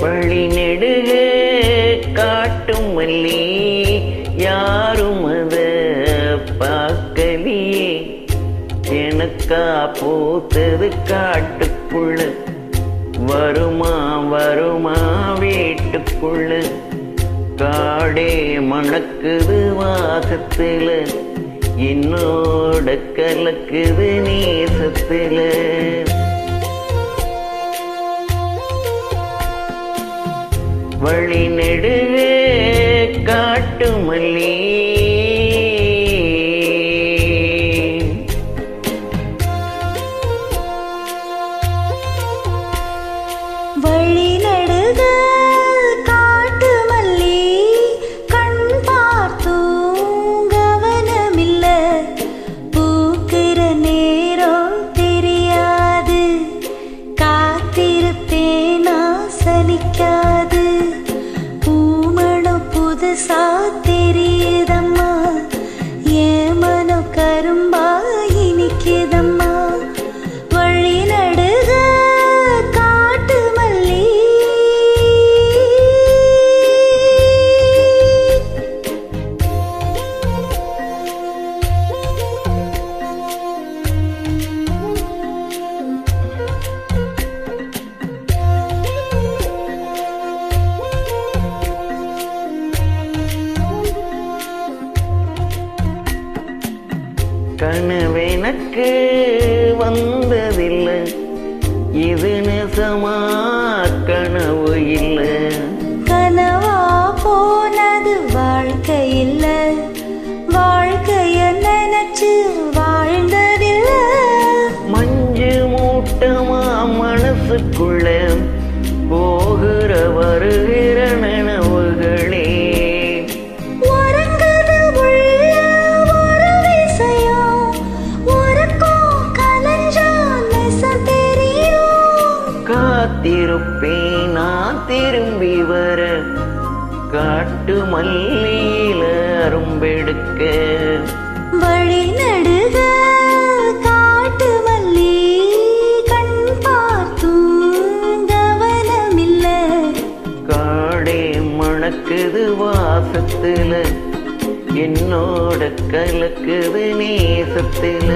வழி நெடுக காட்டும் மல்லி யாரும் அத பார்க்கலியே. எனக்கா பூத்தது காட்டுக்குள்ள, வருமா வருமா வீட்டுக்குள்ள. காடே மணக்குது வாசத்துல, என்னோட கலக்குது நேசத்துல. வழி நெடுக காட்டு மல்லி வழி நெடுக காட்டு மல்லி கண் பார்த்தும் கவனமில்ல. பூக்கிற நேரம் தெரியாது, காத்திருப்பேனா சலிக்காது. பூமணம் புதுசா தெரியுதம்மா, என் மனம் கரும்பா இனிக்குதம்மா. வழி நடுக காட்டு மல்லி கனவெனக்கு வந்ததில்லை, இது நிஜமா கனவு இல்லை. கனவா போனது வாழ்க்கை இல்ல, வாழ்க்கைய நினைச்சு வாழ்ந்ததில்ல. மஞ்சு மூட்டமா மனசுக்குள்ள போகிற வருகிற நினைவுகளே. காத்திருப்பேன் நான் திரும்பி வர, காட்டு மல்லியில அரும்பெடுக்க. வழி நடுக காட்டு மல்லி கண் பார்த்தும் கவனமில்ல. காடே மணக்குது வாசத்துல, என்னோட கலக்குது நேசத்துல.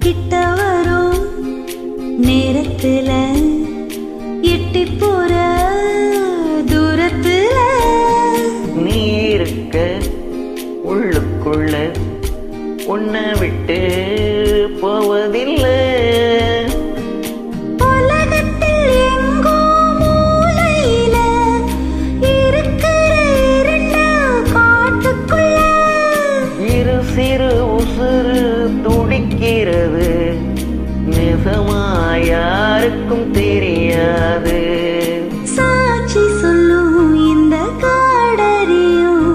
கிட்ட வரும் நேரத்துல எட்டி போற தூரத்துல, நீ இருக்க உள்ளுக்குள்ள உன்னை விட்டு போவதில்லை. உலகத்தில் எங்கோ மூலையில இருக்கிற இரண்டு காட்டுக்குள்ள, இரு சிறு உசுறு துடிக்கிறது, நிஜமா யாருக்கும் தெரியாது. சாட்சி சொல்லும் இந்த காடறியும்,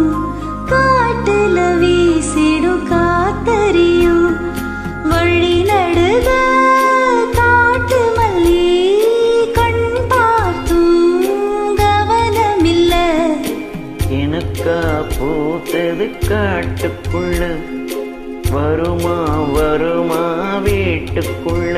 காட்டுல வீசிடும் காத்தறியும். வழி நடுக காட்டு மல்லி கண் பார்த்தும் கவனமில்ல. எனக்கா பூத்தது காட்டுக்குள்ள, வருமா வருமா வீட்டுக்குள்ள.